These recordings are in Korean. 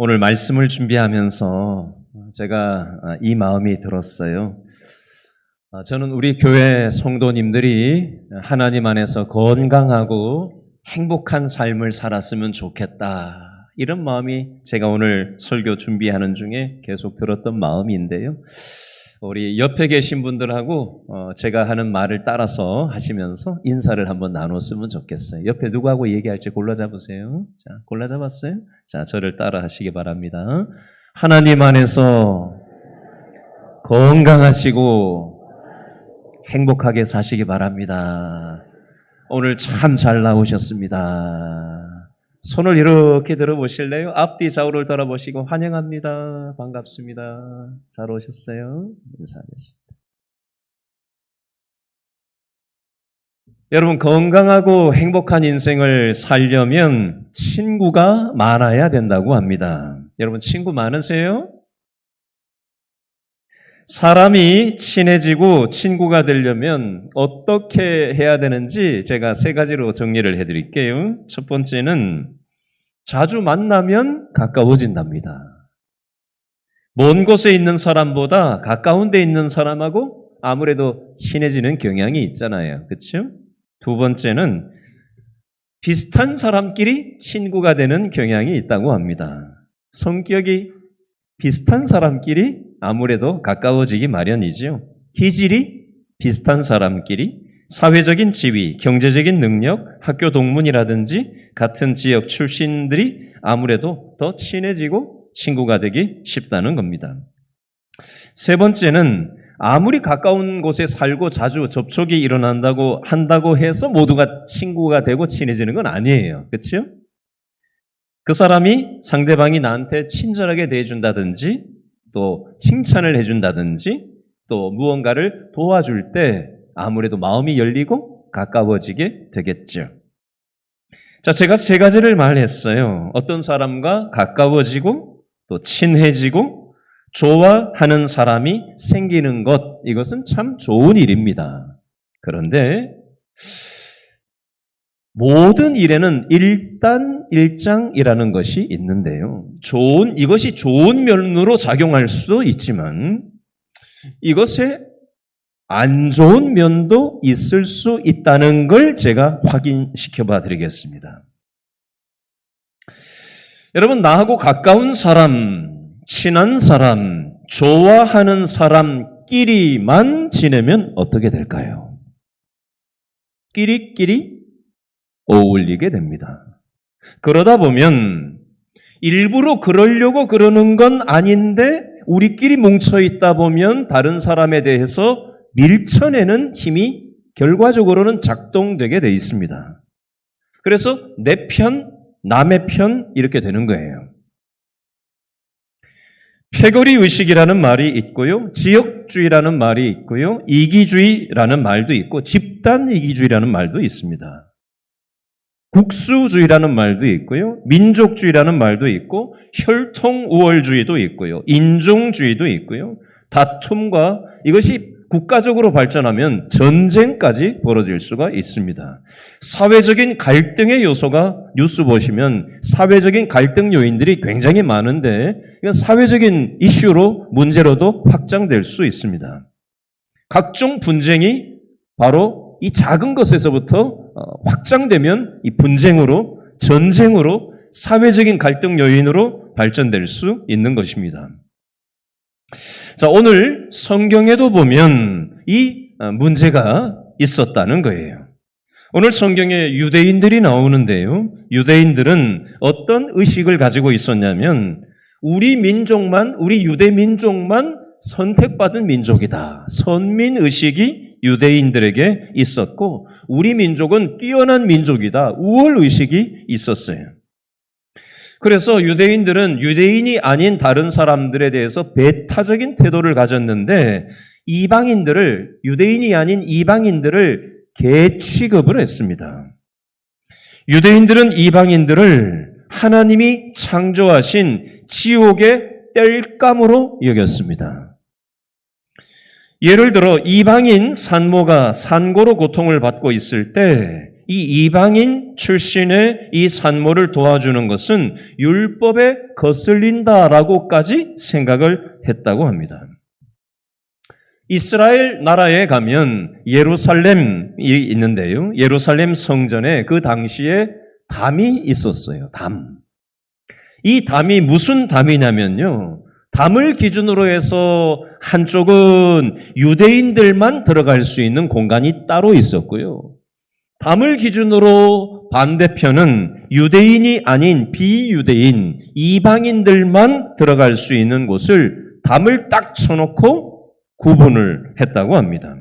오늘 말씀을 준비하면서 제가 이 마음이 들었어요. 저는 우리 교회 성도님들이 하나님 안에서 건강하고 행복한 삶을 살았으면 좋겠다. 이런 마음이 제가 오늘 설교 준비하는 중에 계속 들었던 마음인데요. 우리 옆에 계신 분들하고 제가 하는 말을 따라서 하시면서 인사를 한번 나눴으면 좋겠어요. 옆에 누구하고 얘기할지 골라잡으세요. 자, 골라잡았어요? 자, 저를 따라 하시기 바랍니다. 하나님 안에서 건강하시고 행복하게 사시기 바랍니다. 오늘 참 잘 나오셨습니다. 손을 이렇게 들어보실래요? 앞뒤 좌우를 돌아보시고 환영합니다. 반갑습니다. 잘 오셨어요? 인사하겠습니다. 여러분, 건강하고 행복한 인생을 살려면 친구가 많아야 된다고 합니다. 여러분, 친구 많으세요? 사람이 친해지고 친구가 되려면 어떻게 해야 되는지 제가 3가지로 정리를 해드릴게요. 첫 번째는 자주 만나면 가까워진답니다. 먼 곳에 있는 사람보다 가까운 데 있는 사람하고 아무래도 친해지는 경향이 있잖아요. 그렇죠? 두 번째는 비슷한 사람끼리 친구가 되는 경향이 있다고 합니다. 성격이 비슷한 사람끼리 아무래도 가까워지기 마련이죠. 기질이 비슷한 사람끼리 사회적인 지위, 경제적인 능력, 학교 동문이라든지 같은 지역 출신들이 아무래도 더 친해지고 친구가 되기 쉽다는 겁니다. 세 번째는 아무리 가까운 곳에 살고 자주 접촉이 한다고 해서 모두가 친구가 되고 친해지는 건 아니에요. 그렇죠? 그 사람이 상대방이 나한테 친절하게 대해준다든지 또 칭찬을 해준다든지 또 무언가를 도와줄 때 아무래도 마음이 열리고 가까워지게 되겠죠. 자, 제가 3가지를 말했어요. 어떤 사람과 가까워지고 또 친해지고 좋아하는 사람이 생기는 것, 이것은 참 좋은 일입니다. 그런데 모든 일에는 일장이라는 것이 있는데요. 이것이 좋은 면으로 작용할 수도 있지만 이것에 안 좋은 면도 있을 수 있다는 걸 제가 확인시켜 봐 드리겠습니다. 여러분, 나하고 가까운 사람, 친한 사람, 좋아하는 사람끼리만 지내면 어떻게 될까요? 끼리끼리 어울리게 됩니다. 그러다 보면 일부러 그러려고 그러는 건 아닌데 우리끼리 뭉쳐있다 보면 다른 사람에 대해서 밀쳐내는 힘이 결과적으로는 작동되게 돼 있습니다. 그래서 내 편, 남의 편 이렇게 되는 거예요. 패거리 의식이라는 말이 있고요. 지역주의라는 말이 있고요. 이기주의라는 말도 있고 집단 이기주의라는 말도 있습니다. 국수주의라는 말도 있고요. 민족주의라는 말도 있고 혈통우월주의도 있고요. 인종주의도 있고요. 다툼과 이것이 국가적으로 발전하면 전쟁까지 벌어질 수가 있습니다. 사회적인 갈등의 요소가 뉴스 보시면 사회적인 갈등 요인들이 굉장히 많은데 이건 사회적인 이슈로 문제로도 확장될 수 있습니다. 각종 분쟁이 바로 이 작은 것에서부터 확장되면 이 분쟁으로, 전쟁으로, 사회적인 갈등 요인으로 발전될 수 있는 것입니다. 자, 오늘 성경에도 보면 이 문제가 있었다는 거예요. 오늘 성경에 유대인들이 나오는데요. 유대인들은 어떤 의식을 가지고 있었냐면 우리 유대 민족만 선택받은 민족이다. 선민의식이 유대인들에게 있었고 우리 민족은 뛰어난 민족이다. 우월의식이 있었어요. 그래서 유대인들은 유대인이 아닌 다른 사람들에 대해서 배타적인 태도를 가졌는데 유대인이 아닌 이방인들을 개 취급을 했습니다. 유대인들은 이방인들을 하나님이 창조하신 지옥의 땔감으로 여겼습니다. 예를 들어 이방인 산모가 산고로 고통을 받고 있을 때 이 이방인 출신의 이 산모를 도와주는 것은 율법에 거슬린다라고까지 생각을 했다고 합니다. 이스라엘 나라에 가면 예루살렘이 있는데요. 예루살렘 성전에 그 당시에 담이 있었어요. 담. 이 담이 무슨 담이냐면요. 담을 기준으로 해서 한쪽은 유대인들만 들어갈 수 있는 공간이 따로 있었고요. 담을 기준으로 반대편은 유대인이 아닌 비유대인, 이방인들만 들어갈 수 있는 곳을 담을 딱 쳐놓고 구분을 했다고 합니다.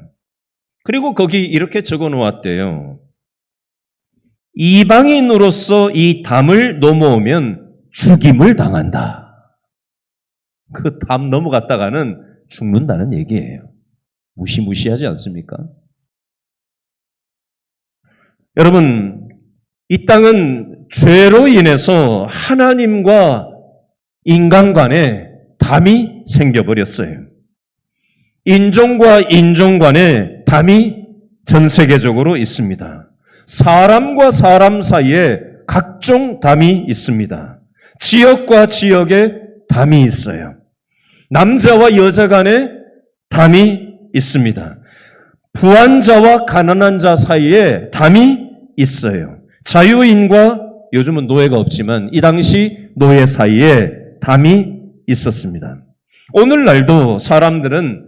그리고 거기 이렇게 적어 놓았대요. 이방인으로서 이 담을 넘어오면 죽임을 당한다. 그 담 넘어갔다가는 죽는다는 얘기예요. 무시무시하지 않습니까? 여러분, 이 땅은 죄로 인해서 하나님과 인간 간에 담이 생겨버렸어요. 인종과 인종 간에 담이 전 세계적으로 있습니다. 사람과 사람 사이에 각종 담이 있습니다. 지역과 지역에 담이 있어요. 남자와 여자 간에 담이 있습니다. 부한 자와 가난한 자 사이에 담이 있어요. 자유인과 요즘은 노예가 없지만 이 당시 노예 사이에 담이 있었습니다. 오늘날도 사람들은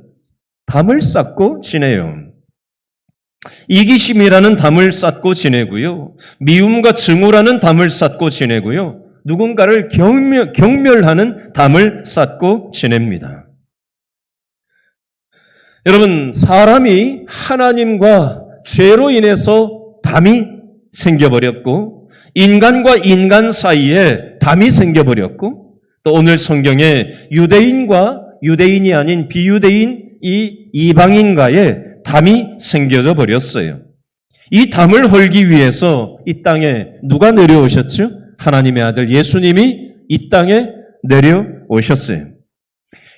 담을 쌓고 지내요. 이기심이라는 담을 쌓고 지내고요. 미움과 증오라는 담을 쌓고 지내고요. 누군가를 경멸하는 담을 쌓고 지냅니다. 여러분, 사람이 하나님과 죄로 인해서 담이 생겨버렸고 인간과 인간 사이에 담이 생겨버렸고 또 오늘 성경에 유대인과 유대인이 아닌 비유대인 이 이방인과의 담이 생겨져 버렸어요. 이 담을 헐기 위해서 이 땅에 누가 내려오셨죠? 하나님의 아들 예수님이 이 땅에 내려오셨어요.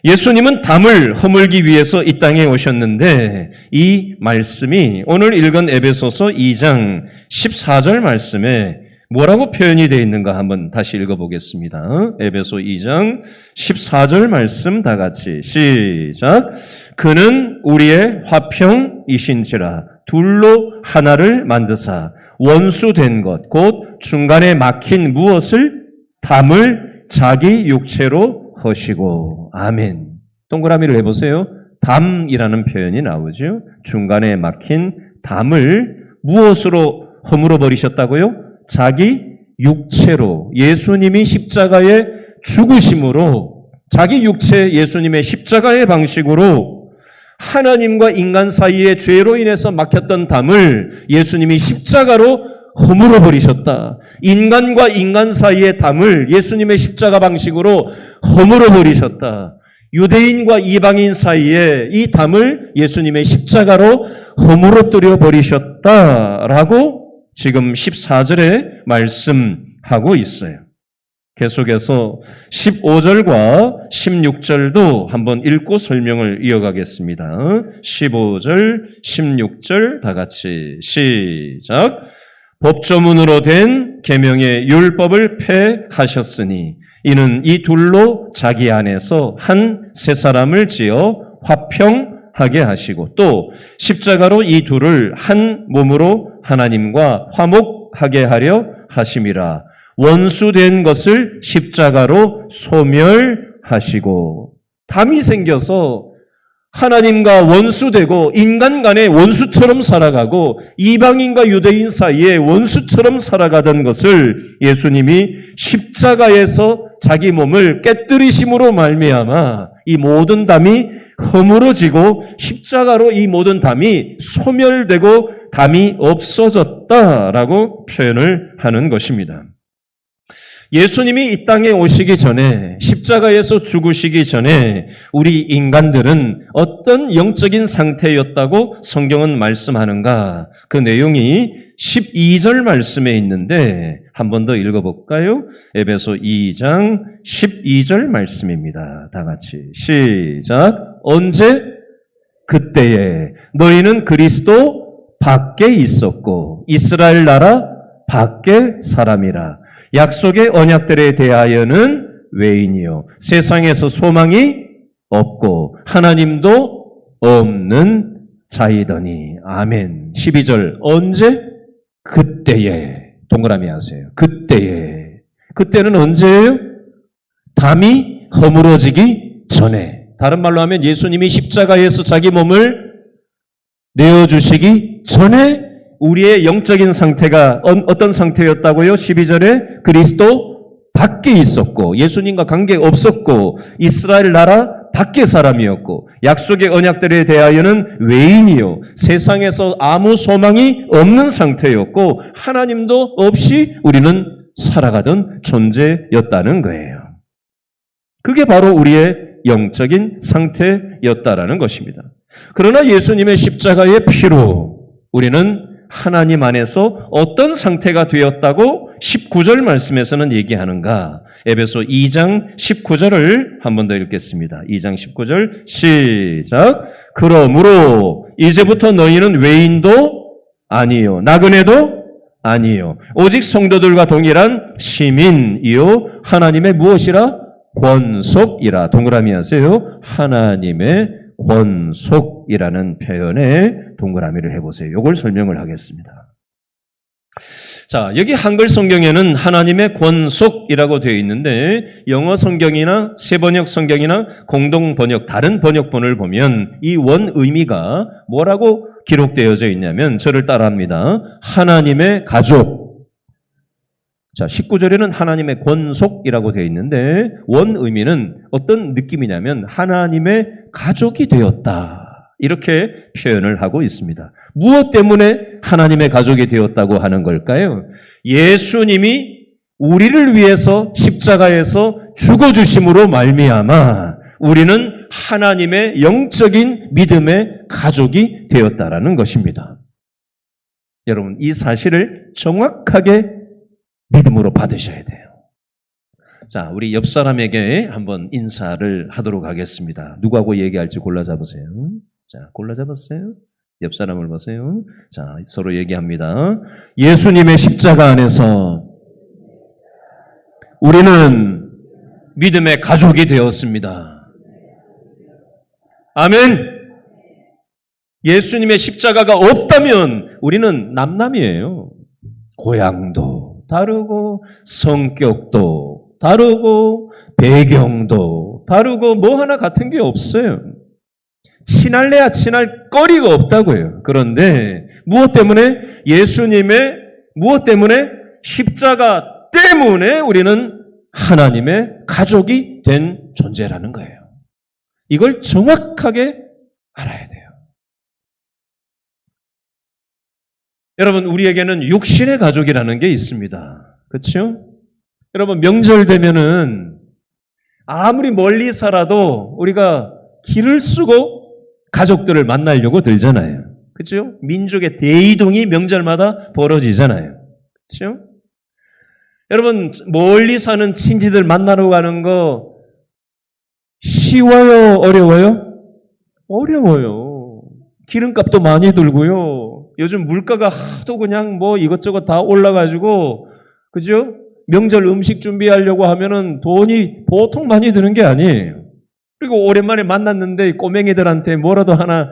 예수님은 담을 허물기 위해서 이 땅에 오셨는데 이 말씀이 오늘 읽은 에베소서 2장 14절 말씀에 뭐라고 표현이 되어 있는가 한번 다시 읽어보겠습니다. 에베소 2장 14절 말씀 다 같이 시작. 그는 우리의 화평이신지라 둘로 하나를 만드사 원수된 것 곧 중간에 막힌 무엇을 담을 자기 육체로 허시고 아멘. 동그라미를 해보세요. 담이라는 표현이 나오죠. 중간에 막힌 담을 무엇으로 허물어 버리셨다고요? 자기 육체로 예수님이 십자가에 죽으심으로 자기 육체 예수님의 십자가의 방식으로 하나님과 인간 사이의 죄로 인해서 막혔던 담을 예수님이 십자가로 허물어 버리셨다. 인간과 인간 사이의 담을 예수님의 십자가 방식으로 허물어 버리셨다. 유대인과 이방인 사이에 이 담을 예수님의 십자가로 허물어뜨려 버리셨다라고 지금 14절에 말씀하고 있어요. 계속해서 15절과 16절도 한번 읽고 설명을 이어가겠습니다. 15절, 16절 다 같이 시작. 법조문으로 된 계명의 율법을 폐하셨으니 이는 이 둘로 자기 안에서 한 새 사람을 지어 화평하게 하시고 또 십자가로 이 둘을 한 몸으로 하나님과 화목하게 하려 하심이라. 원수된 것을 십자가로 소멸하시고 담이 생겨서 하나님과 원수되고 인간 간에 원수처럼 살아가고 이방인과 유대인 사이에 원수처럼 살아가던 것을 예수님이 십자가에서 자기 몸을 깨뜨리심으로 말미암아 이 모든 담이 허물어지고 십자가로 이 모든 담이 소멸되고 담이 없어졌다라고 표현을 하는 것입니다. 예수님이 이 땅에 오시기 전에 십자가에서 죽으시기 전에 우리 인간들은 어떤 영적인 상태였다고 성경은 말씀하는가? 그 내용이 12절 말씀에 있는데 한 번 더 읽어볼까요? 에베소 2장 12절 말씀입니다. 다 같이 시작. 언제? 그때에 너희는 그리스도 밖에 있었고 이스라엘 나라 밖에 사람이라. 약속의 언약들에 대하여는 외인이요 세상에서 소망이 없고 하나님도 없는 자이더니. 아멘. 12절 언제? 그때에. 동그라미 하세요. 그때에. 그때는 언제예요? 담이 허물어지기 전에. 다른 말로 하면 예수님이 십자가에서 자기 몸을 내어주시기 전에 우리의 영적인 상태가 어떤 상태였다고요? 12절에 그리스도 밖에 있었고 예수님과 관계 없었고 이스라엘 나라 밖의 사람이었고 약속의 언약들에 대하여는 외인이요 세상에서 아무 소망이 없는 상태였고 하나님도 없이 우리는 살아가던 존재였다는 거예요. 그게 바로 우리의 영적인 상태였다라는 것입니다. 그러나 예수님의 십자가의 피로 우리는 하나님 안에서 어떤 상태가 되었다고 19절 말씀에서는 얘기하는가? 에베소 2장 19절을 한 번 더 읽겠습니다. 2장 19절 시작. 그러므로 이제부터 너희는 외인도 아니요 나그네도 아니요 오직 성도들과 동일한 시민이요 하나님의 무엇이라? 권속이라. 동그라미 하세요. 하나님의 권속이라는 표현에 동그라미를 해보세요. 이걸 설명을 하겠습니다. 자, 여기 한글 성경에는 하나님의 권속이라고 되어 있는데 영어 성경이나 세번역 성경이나 공동 번역, 다른 번역본을 보면 이 원 의미가 뭐라고 기록되어져 있냐면 저를 따라합니다. 하나님의 가족. 자, 19절에는 하나님의 권속이라고 되어 있는데 원 의미는 어떤 느낌이냐면 하나님의 가족이 되었다. 이렇게 표현을 하고 있습니다. 무엇 때문에 하나님의 가족이 되었다고 하는 걸까요? 예수님이 우리를 위해서 십자가에서 죽어주심으로 말미암아 우리는 하나님의 영적인 믿음의 가족이 되었다라는 것입니다. 여러분, 이 사실을 정확하게 믿음으로 받으셔야 돼요. 자, 우리 옆 사람에게 한번 인사를 하도록 하겠습니다. 누구하고 얘기할지 골라 잡으세요. 자, 골라 잡았어요? 옆 사람을 보세요. 자, 서로 얘기합니다. 예수님의 십자가 안에서 우리는 믿음의 가족이 되었습니다. 아멘! 예수님의 십자가가 없다면 우리는 남남이에요. 고향도 다르고 성격도 다르고 배경도 다르고 뭐 하나 같은 게 없어요. 친할래야 친할 거리가 없다고요. 그런데 무엇 때문에? 무엇 때문에? 십자가 때문에 우리는 하나님의 가족이 된 존재라는 거예요. 이걸 정확하게 알아야 돼요. 여러분, 우리에게는 육신의 가족이라는 게 있습니다. 그렇죠? 여러분, 명절 되면은 아무리 멀리 살아도 우리가 길을 쓰고 가족들을 만나려고 들잖아요. 그렇죠? 민족의 대이동이 명절마다 벌어지잖아요. 그렇죠? 여러분, 멀리 사는 친지들 만나러 가는 거 쉬워요? 어려워요? 어려워요. 기름값도 많이 들고요. 요즘 물가가 하도 그냥 뭐 이것저것 다 올라가지고, 그죠? 명절 음식 준비하려고 하면은 돈이 보통 많이 드는 게 아니에요. 그리고 오랜만에 만났는데 꼬맹이들한테 뭐라도 하나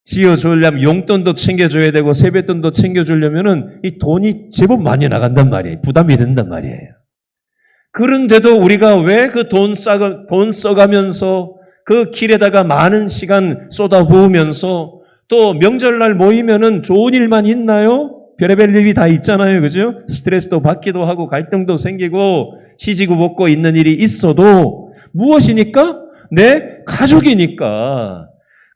지어주려면 용돈도 챙겨줘야 되고 세뱃돈도 챙겨주려면은 이 돈이 제법 많이 나간단 말이에요. 부담이 된단 말이에요. 그런데도 우리가 왜 그 돈 써가면서 그 길에다가 많은 시간 쏟아부으면서 또 명절날 모이면은 좋은 일만 있나요? 별의별 일이 다 있잖아요. 그죠? 스트레스도 받기도 하고 갈등도 생기고 치지고 볶고 있는 일이 있어도 무엇이니까? 내 가족이니까.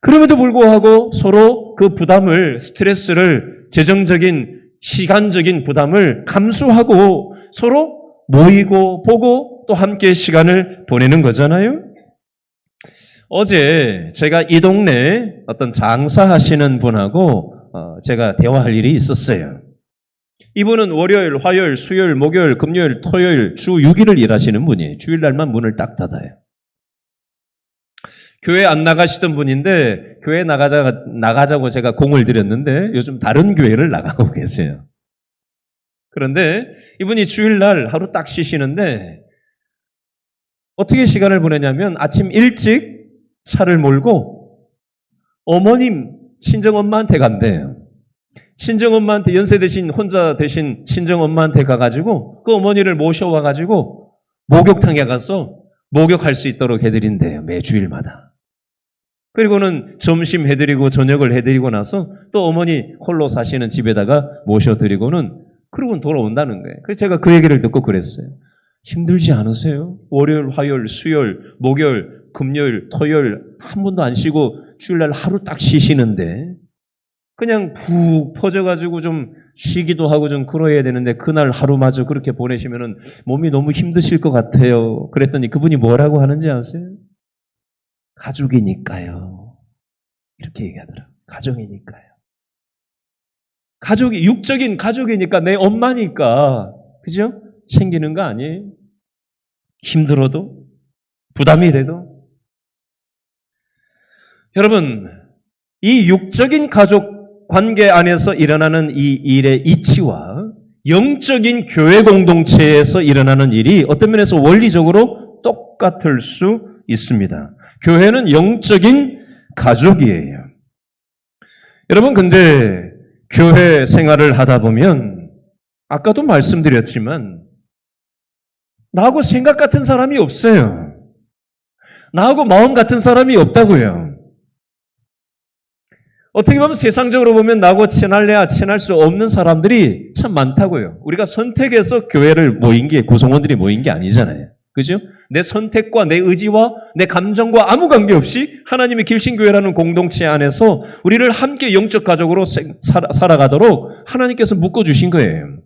그럼에도 불구하고 서로 그 부담을, 스트레스를, 재정적인, 시간적인 부담을 감수하고 서로 모이고 보고 또 함께 시간을 보내는 거잖아요. 어제 제가 이 동네 어떤 장사하시는 분하고 제가 대화할 일이 있었어요. 이분은 월요일, 화요일, 수요일, 목요일, 금요일, 토요일 주 6일을 일하시는 분이에요. 주일날만 문을 딱 닫아요. 교회 안 나가시던 분인데 교회 나가자고 제가 공을 들였는데 요즘 다른 교회를 나가고 계세요. 그런데 이분이 주일날 하루 딱 쉬시는데 어떻게 시간을 보내냐면 아침 일찍 차를 몰고 어머님 친정엄마한테 간대요. 친정엄마한테 연세 대신 혼자 대신 친정엄마한테 가가지고 그 어머니를 모셔와가지고 목욕탕에 가서 목욕할 수 있도록 해드린대요. 매주일마다. 그리고는 점심 해드리고 저녁을 해드리고 나서 또 어머니 홀로 사시는 집에다가 모셔드리고는 그러고는 돌아온다는 거예요. 그래서 제가 그 얘기를 듣고 그랬어요. 힘들지 않으세요? 월요일, 화요일, 수요일, 목요일, 금요일, 토요일 한 번도 안 쉬고 주일날 하루 딱 쉬시는데 그냥 푹 퍼져가지고 좀 쉬기도 하고 좀 그러해야 되는데 그날 하루마저 그렇게 보내시면은 몸이 너무 힘드실 것 같아요. 그랬더니 그분이 뭐라고 하는지 아세요? 가족이니까요. 이렇게 얘기하더라고요. 가족이니까요. 가족이, 육적인 가족이니까 내 엄마니까. 그죠? 챙기는 거 아니에요? 힘들어도, 부담이 돼도. 여러분, 이 육적인 가족 관계 안에서 일어나는 이 일의 이치와 영적인 교회 공동체에서 일어나는 일이 어떤 면에서 원리적으로 똑같을 수 있습니다. 교회는 영적인 가족이에요. 여러분, 근데 교회 생활을 하다 보면 아까도 말씀드렸지만 나하고 생각 같은 사람이 없어요. 나하고 마음 같은 사람이 없다고요. 어떻게 보면 세상적으로 보면 나하고 친할래야 친할 수 없는 사람들이 참 많다고요. 우리가 선택해서 교회를 모인 게 구성원들이 모인 게 아니잖아요. 그죠? 내 선택과 내 의지와 내 감정과 아무 관계없이 하나님의 길신교회라는 공동체 안에서 우리를 함께 영적 가족으로 살아가도록 하나님께서 묶어주신 거예요.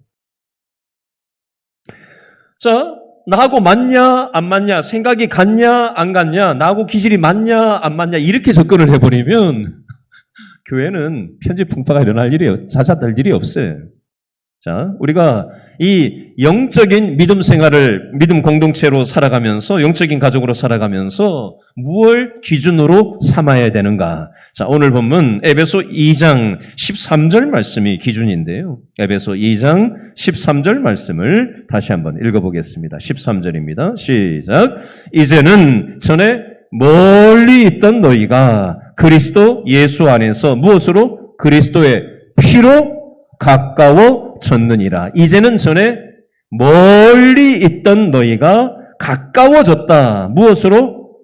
자, 나하고 맞냐 안 맞냐, 생각이 같냐 안 같냐, 나하고 기질이 맞냐 안 맞냐 이렇게 접근을 해버리면 교회는 편지풍파가 일어날 일이, 잦아들 일이 없어요. 자, 우리가 이 영적인 믿음 생활을, 믿음 공동체로 살아가면서, 영적인 가족으로 살아가면서 무엇을 기준으로 삼아야 되는가? 자, 오늘 본문 에베소 2장 13절 말씀이 기준인데요. 에베소 2장 13절 말씀을 다시 한번 읽어보겠습니다. 13절입니다. 시작. 이제는 전에 멀리 있던 너희가 그리스도 예수 안에서 무엇으로? 그리스도의 피로 가까워졌느니라. 이제는 전에 멀리 있던 너희가 가까워졌다. 무엇으로?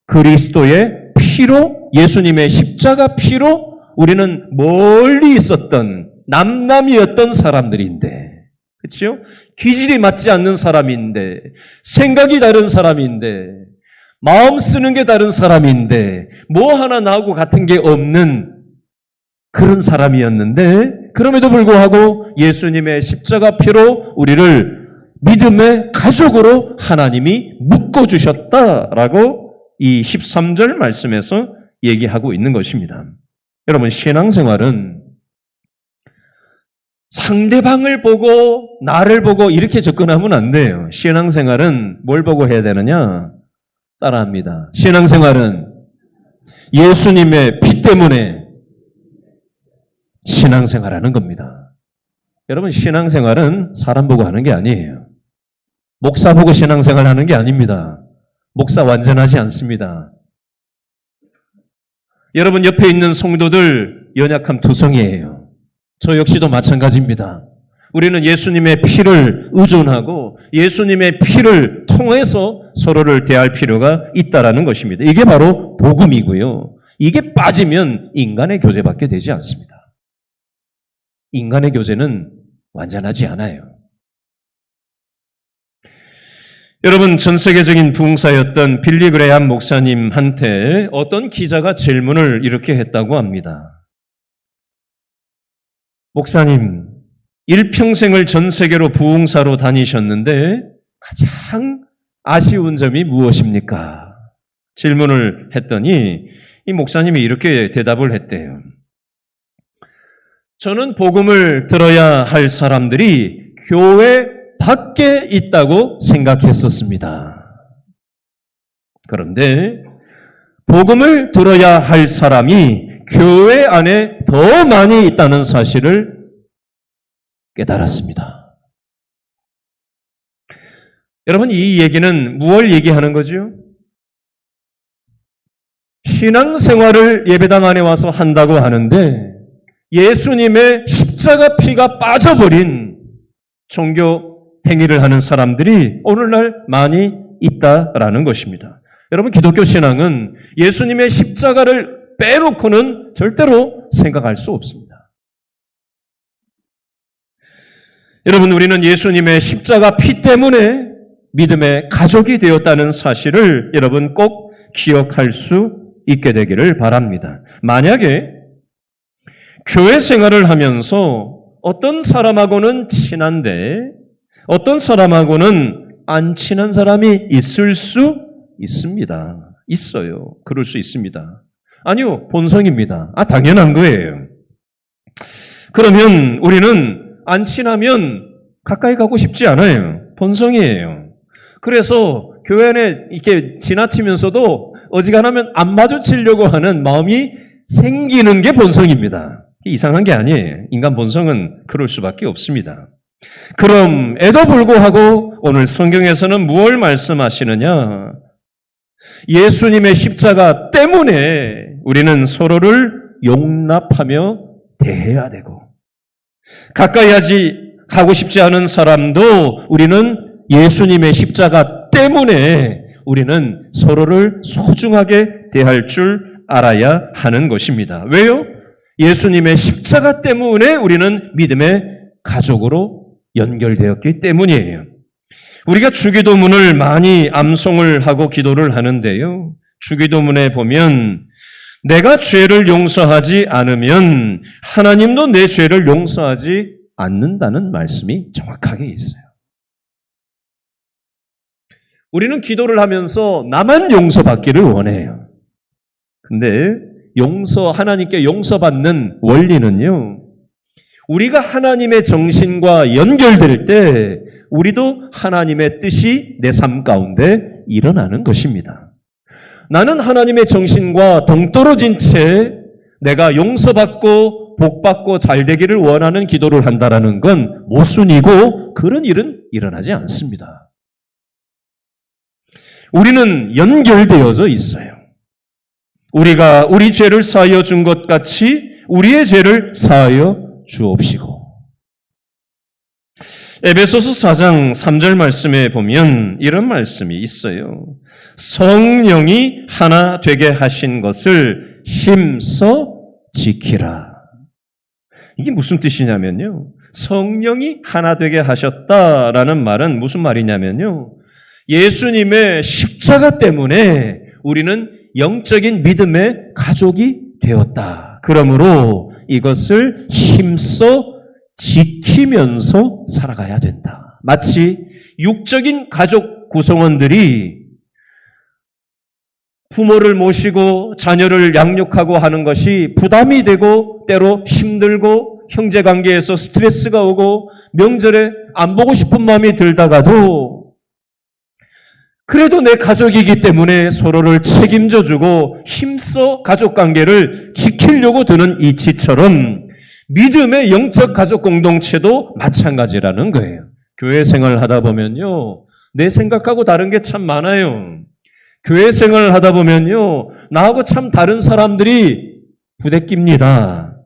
그리스도의 피로, 예수님의 십자가 피로 우리는 멀리 있었던 남남이었던 사람들인데, 그렇죠? 기질이 맞지 않는 사람인데, 생각이 다른 사람인데, 마음 쓰는 게 다른 사람인데, 뭐 하나 나하고 같은 게 없는 그런 사람이었는데, 그럼에도 불구하고 예수님의 십자가 피로 우리를 믿음의 가족으로 하나님이 묶어주셨다라고 이 13절 말씀에서 얘기하고 있는 것입니다. 여러분, 신앙생활은 상대방을 보고 나를 보고 이렇게 접근하면 안 돼요. 신앙생활은 뭘 보고 해야 되느냐? 따라합니다. 신앙생활은 예수님의 피 때문에 신앙생활하는 겁니다. 여러분, 신앙생활은 사람 보고 하는 게 아니에요. 목사 보고 신앙생활하는 게 아닙니다. 목사 완전하지 않습니다. 여러분 옆에 있는 성도들 연약한 투성이에요. 저 역시도 마찬가지입니다. 우리는 예수님의 피를 의존하고 예수님의 피를 통해서 서로를 대할 필요가 있다라는 것입니다. 이게 바로 복음이고요. 이게 빠지면 인간의 교제밖에 되지 않습니다. 인간의 교제는 완전하지 않아요. 여러분, 전 세계적인 부흥사였던 빌리 그레이엄 목사님한테 어떤 기자가 질문을 이렇게 했다고 합니다. 목사님, 일평생을 전 세계로 부흥사로 다니셨는데 가장 아쉬운 점이 무엇입니까? 질문을 했더니 이 목사님이 이렇게 대답을 했대요. 저는 복음을 들어야 할 사람들이 교회 밖에 있다고 생각했었습니다. 그런데 복음을 들어야 할 사람이 교회 안에 더 많이 있다는 사실을 깨달았습니다. 여러분, 이 얘기는 무엇을 얘기하는 거죠? 신앙생활을 예배당 안에 와서 한다고 하는데 예수님의 십자가 피가 빠져버린 종교 행위를 하는 사람들이 오늘날 많이 있다라는 것입니다. 여러분, 기독교 신앙은 예수님의 십자가를 빼놓고는 절대로 생각할 수 없습니다. 여러분, 우리는 예수님의 십자가 피 때문에 믿음의 가족이 되었다는 사실을 여러분 꼭 기억할 수 있게 되기를 바랍니다. 만약에 교회 생활을 하면서 어떤 사람하고는 친한데 어떤 사람하고는 안 친한 사람이 있을 수 있습니다. 있어요. 그럴 수 있습니다. 아니요, 본성입니다. 당연한 거예요. 그러면 우리는 안 친하면 가까이 가고 싶지 않아요. 본성이에요. 그래서 교회 안에 이렇게 지나치면서도 어지간하면 안 마주치려고 하는 마음이 생기는 게 본성입니다. 이상한 게 아니에요. 인간 본성은 그럴 수밖에 없습니다. 그럼에도 불구하고 오늘 성경에서는 무엇을 말씀하시느냐? 예수님의 십자가 때문에 우리는 서로를 용납하며 대해야 되고 가까이 하고 싶지 않은 사람도 우리는 예수님의 십자가 때문에 우리는 서로를 소중하게 대할 줄 알아야 하는 것입니다. 왜요? 예수님의 십자가 때문에 우리는 믿음의 가족으로 연결되었기 때문이에요. 우리가 주기도문을 많이 암송을 하고 기도를 하는데요. 주기도문에 보면 내가 죄를 용서하지 않으면 하나님도 내 죄를 용서하지 않는다는 말씀이 정확하게 있어요. 우리는 기도를 하면서 나만 용서받기를 원해요. 근데 하나님께 용서받는 원리는요, 우리가 하나님의 정신과 연결될 때 우리도 하나님의 뜻이 내 삶 가운데 일어나는 것입니다. 나는 하나님의 정신과 동떨어진 채 내가 용서받고 복받고 잘되기를 원하는 기도를 한다는 건 모순이고 그런 일은 일어나지 않습니다. 우리는 연결되어져 있어요. 우리가 우리 죄를 사하여 준 것 같이 우리의 죄를 사하여 주옵시고. 에베소서 4장 3절 말씀에 보면 이런 말씀이 있어요. 성령이 하나 되게 하신 것을 힘써 지키라. 이게 무슨 뜻이냐면요. 성령이 하나 되게 하셨다라는 말은 무슨 말이냐면요. 예수님의 십자가 때문에 우리는 영적인 믿음의 가족이 되었다. 그러므로 이것을 힘써 지키면서 살아가야 된다. 마치 육적인 가족 구성원들이 부모를 모시고 자녀를 양육하고 하는 것이 부담이 되고 때로 힘들고 형제관계에서 스트레스가 오고 명절에 안 보고 싶은 마음이 들다가도 그래도 내 가족이기 때문에 서로를 책임져주고 힘써 가족관계를 지키려고 드는 이치처럼 믿음의 영적 가족 공동체도 마찬가지라는 거예요. 교회 생활을 하다 보면요, 내 생각하고 다른 게 참 많아요. 교회 생활을 하다 보면요, 나하고 참 다른 사람들이 부대낍니다.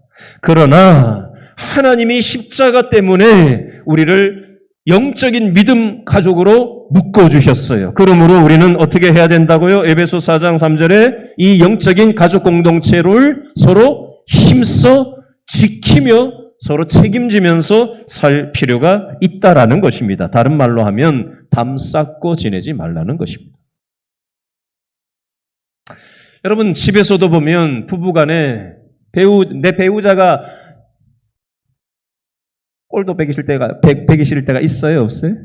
그러나 하나님이 십자가 때문에 우리를 영적인 믿음 가족으로 묶어주셨어요. 그러므로 우리는 어떻게 해야 된다고요? 에베소 4장 3절에 이 영적인 가족 공동체를 서로 힘써 지키며 서로 책임지면서 살 필요가 있다라는 것입니다. 다른 말로 하면 담 쌓고 지내지 말라는 것입니다. 여러분, 집에서도 보면 부부간에 내 배우자가 꼴도 배기 싫을 때가 있어요, 없어요?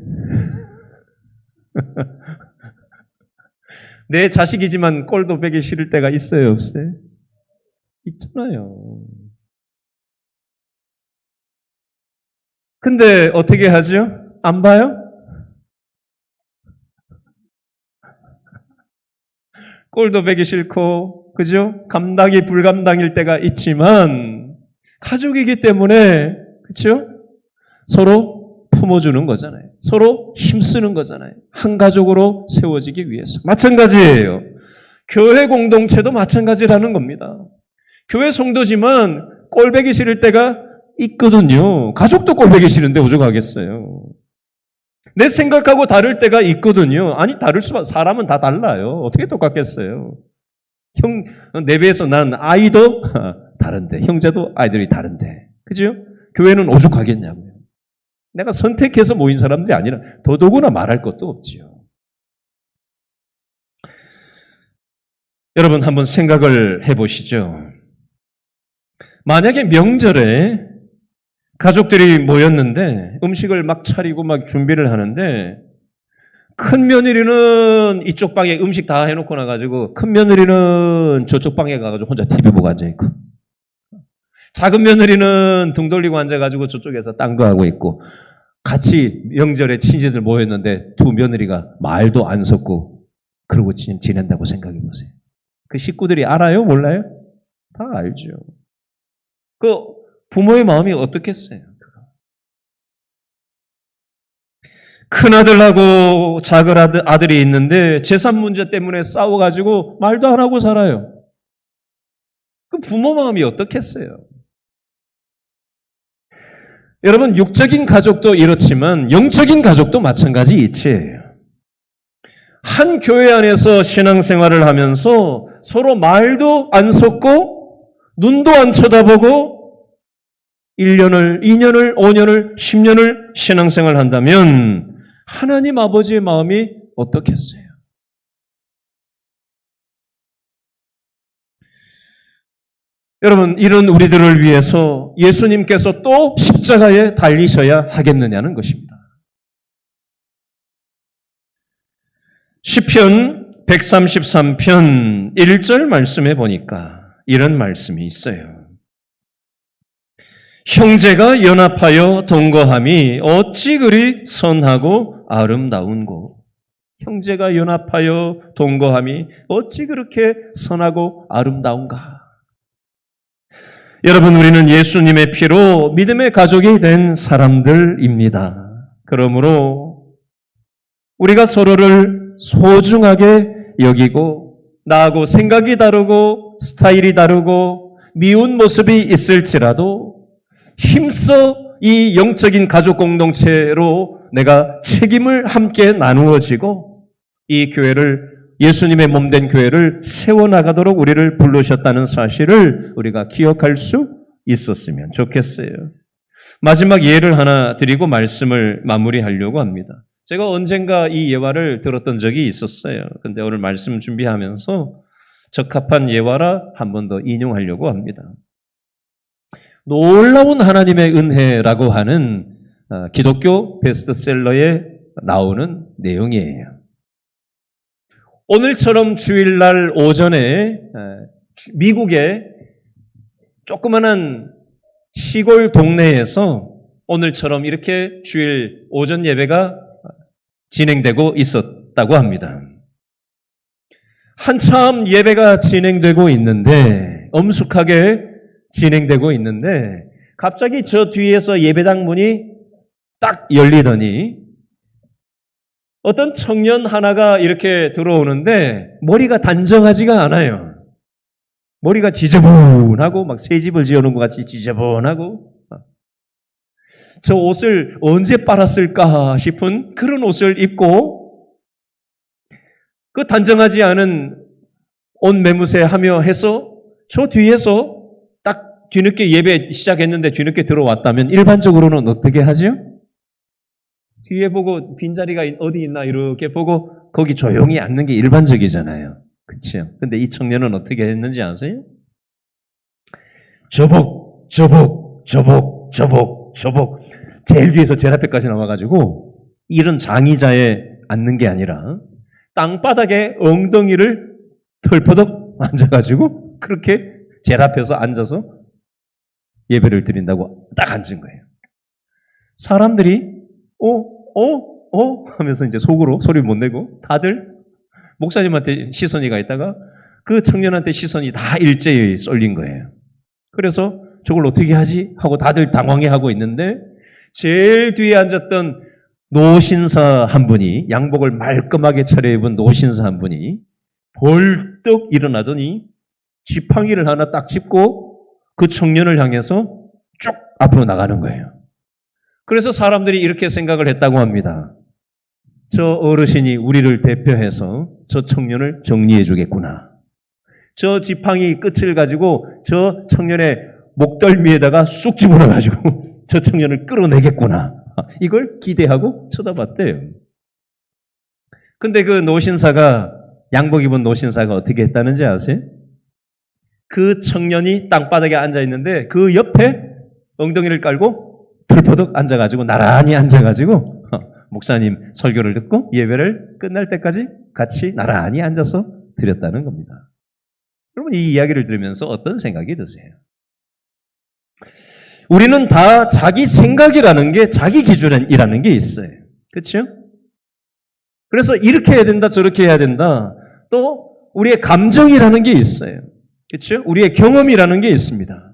내 자식이지만 꼴도 배기 싫을 때가 있어요, 없어요? 있잖아요. 근데 어떻게 하죠? 안 봐요? 꼴도 보기 싫고, 그죠? 감당이 불감당일 때가 있지만, 가족이기 때문에, 그죠? 서로 품어주는 거잖아요. 서로 힘쓰는 거잖아요. 한 가족으로 세워지기 위해서. 마찬가지예요. 교회 공동체도 마찬가지라는 겁니다. 교회 성도지만 꼴보기 싫을 때가 있거든요. 가족도 꼴보기 싫은데 오죽하겠어요. 내 생각하고 다를 때가 있거든요. 아니, 사람은 다 달라요. 어떻게 똑같겠어요? 내 배에서 난 아이도 다른데, 형제도 아이들이 다른데. 그죠? 교회는 오죽하겠냐고요. 내가 선택해서 모인 사람들이 아니라 더더구나 말할 것도 없지요. 여러분 한번 생각을 해보시죠. 만약에 명절에 가족들이 모였는데 음식을 막 차리고 막 준비를 하는데 큰 며느리는 이쪽 방에 음식 다 해놓고 나가지고 큰 며느리는 저쪽 방에 가가지고 혼자 TV 보고 앉아있고 작은 며느리는 등 돌리고 앉아가지고 저쪽에서 딴 거 하고 있고 같이 명절에 친지들 모였는데 두 며느리가 말도 안 섞고 그러고 지낸다고 생각해 보세요. 그 식구들이 알아요? 몰라요? 다 알죠. 그 부모의 마음이 어떻겠어요? 큰아들하고 작은 아들이 있는데 재산 문제 때문에 싸워가지고 말도 안 하고 살아요. 그 부모 마음이 어떻겠어요? 여러분 육적인 가족도 이렇지만 영적인 가족도 마찬가지 이치예요. 한 교회 안에서 신앙생활을 하면서 서로 말도 안 섞고 눈도 안 쳐다보고 1년을, 2년을, 5년을, 10년을 신앙생활을 한다면 하나님 아버지의 마음이 어떻겠어요? 여러분, 이런 우리들을 위해서 예수님께서 또 십자가에 달리셔야 하겠느냐는 것입니다. 시편 133편 1절 말씀에 보니까 이런 말씀이 있어요. 형제가 연합하여 동거함이 어찌 그리 선하고 아름다운고. 형제가 연합하여 동거함이 어찌 그렇게 선하고 아름다운가. 여러분, 우리는 예수님의 피로 믿음의 가족이 된 사람들입니다. 그러므로 우리가 서로를 소중하게 여기고 나하고 생각이 다르고 스타일이 다르고 미운 모습이 있을지라도 힘써 이 영적인 가족 공동체로 내가 책임을 함께 나누어지고 이 교회를 예수님의 몸된 교회를 세워나가도록 우리를 부르셨다는 사실을 우리가 기억할 수 있었으면 좋겠어요. 마지막 예를 하나 드리고 말씀을 마무리하려고 합니다. 제가 언젠가 이 예화를 들었던 적이 있었어요. 근데 오늘 말씀 준비하면서 적합한 예화라 한 번 더 인용하려고 합니다. 놀라운 하나님의 은혜라고 하는 기독교 베스트셀러에 나오는 내용이에요. 오늘처럼 주일날 오전에 미국의 조그마한 시골 동네에서 오늘처럼 이렇게 주일 오전 예배가 진행되고 있었다고 합니다. 한참 예배가 진행되고 있는데 엄숙하게 진행되고 있는데 갑자기 저 뒤에서 예배당 문이 딱 열리더니 어떤 청년 하나가 이렇게 들어오는데 머리가 단정하지가 않아요. 머리가 지저분하고 막 새 집을 지어놓은 것 같이 지저분하고 저 옷을 언제 빨았을까 싶은 그런 옷을 입고 그 단정하지 않은 옷 매무새 하며 해서 저 뒤에서 딱 뒤늦게 예배 시작했는데 뒤늦게 들어왔다면 일반적으로는 어떻게 하죠? 뒤에 보고 빈자리가 어디 있나 이렇게 보고 거기 조용히 앉는 게 일반적이잖아요. 그렇죠? 근데 이 청년은 어떻게 했는지 아세요? 저복 제일 뒤에서 제일 앞에까지 나와가지고 이런 장의자에 앉는 게 아니라 땅바닥에 엉덩이를 털퍼덕 앉아가지고 그렇게 제일 앞에서 앉아서 예배를 드린다고 딱 앉은 거예요. 사람들이 하면서 이제 속으로 소리 못 내고 다들 목사님한테 시선이 가 있다가 그 청년한테 시선이 다 일제히 쏠린 거예요. 그래서 저걸 어떻게 하지? 하고 다들 당황해하고 있는데 제일 뒤에 앉았던 노신사 한 분이, 양복을 말끔하게 차려입은 노신사 한 분이 벌떡 일어나더니 지팡이를 하나 딱 짚고 그 청년을 향해서 쭉 앞으로 나가는 거예요. 그래서 사람들이 이렇게 생각을 했다고 합니다. 저 어르신이 우리를 대표해서 저 청년을 정리해 주겠구나. 저 지팡이 끝을 가지고 저 청년의 목덜미에다가 쑥 집어넣어가지고 저 청년을 끌어내겠구나. 이걸 기대하고 쳐다봤대요. 근데 그 노신사가, 양복 입은 노신사가 어떻게 했다는지 아세요? 그 청년이 땅바닥에 앉아있는데 그 옆에 엉덩이를 깔고 털퍼덕 앉아가지고, 나란히 앉아가지고 목사님 설교를 듣고 예배를 끝날 때까지 같이 나란히 앉아서 드렸다는 겁니다. 여러분, 이 이야기를 들으면서 어떤 생각이 드세요? 우리는 다 자기 생각이라는 게, 자기 기준이라는 게 있어요. 그렇죠? 그래서 이렇게 해야 된다, 저렇게 해야 된다. 또 우리의 감정이라는 게 있어요. 그렇죠? 우리의 경험이라는 게 있습니다.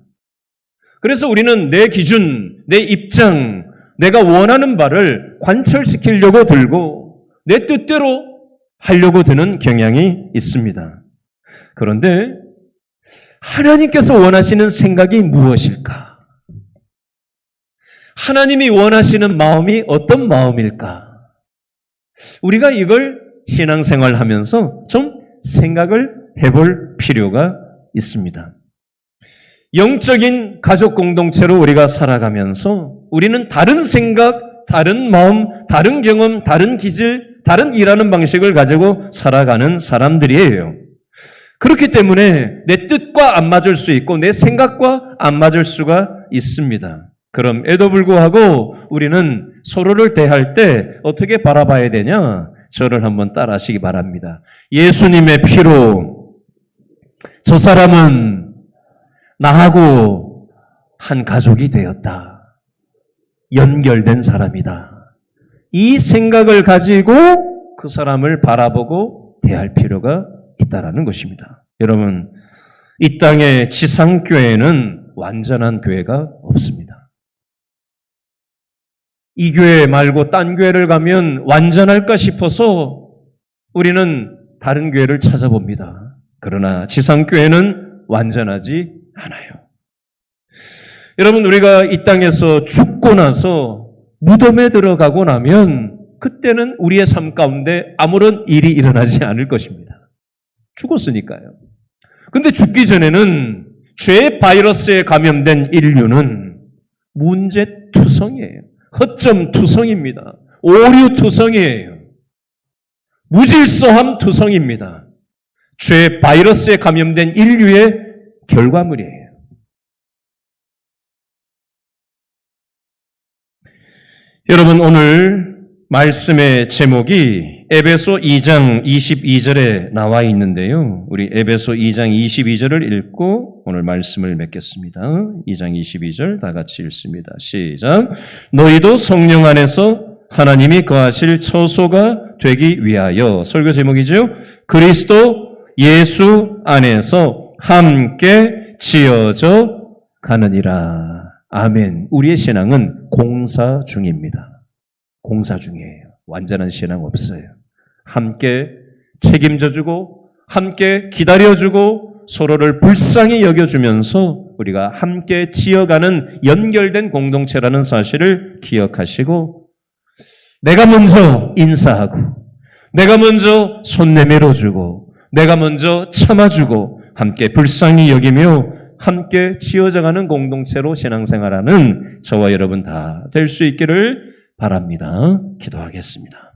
그래서 우리는 내 기준, 내 입장, 내가 원하는 바를 관철시키려고 들고 내 뜻대로 하려고 드는 경향이 있습니다. 그런데 하나님께서 원하시는 생각이 무엇일까? 하나님이 원하시는 마음이 어떤 마음일까? 우리가 이걸 신앙생활하면서 좀 생각을 해볼 필요가 있습니다. 영적인 가족 공동체로 우리가 살아가면서 우리는 다른 생각, 다른 마음, 다른 경험, 다른 기질, 다른 일하는 방식을 가지고 살아가는 사람들이에요. 그렇기 때문에 내 뜻과 안 맞을 수 있고 내 생각과 안 맞을 수가 있습니다. 그럼에도 불구하고 우리는 서로를 대할 때 어떻게 바라봐야 되냐? 저를 한번 따라 하시기 바랍니다. 예수님의 피로 저 사람은 나하고 한 가족이 되었다. 연결된 사람이다. 이 생각을 가지고 그 사람을 바라보고 대할 필요가 있다라는 것입니다. 여러분, 이 땅의 지상교회는 완전한 교회가 없습니다. 이 교회 말고 딴 교회를 가면 완전할까 싶어서 우리는 다른 교회를 찾아봅니다. 그러나 지상교회는 완전하지 않아요. 여러분, 우리가 이 땅에서 죽고 나서 무덤에 들어가고 나면 그때는 우리의 삶 가운데 아무런 일이 일어나지 않을 것입니다. 죽었으니까요. 근데 죽기 전에는 죄 바이러스에 감염된 인류는 문제투성이에요. 허점투성입니다. 오류투성이에요. 무질서함 투성입니다. 죄 바이러스에 감염된 인류의 결과물이에요. 여러분, 오늘 말씀의 제목이 에베소 2장 22절에 나와 있는데요. 우리 에베소 2장 22절을 읽고 오늘 말씀을 맺겠습니다. 2장 22절 다 같이 읽습니다. 시작. 너희도 성령 안에서 하나님이 거하실 처소가 되기 위하여, 설교 제목이죠. 그리스도 예수 안에서 함께 지어져 가느니라. 아멘. 우리의 신앙은 공사 중입니다. 공사 중이에요. 완전한 신앙 없어요. 함께 책임져주고 함께 기다려주고 서로를 불쌍히 여겨주면서 우리가 함께 지어가는 연결된 공동체라는 사실을 기억하시고, 내가 먼저 인사하고 내가 먼저 손 내밀어주고 내가 먼저 참아주고 함께 불쌍히 여기며 함께 지어져가는 공동체로 신앙생활하는 저와 여러분 다 될 수 있기를 바랍니다. 기도하겠습니다.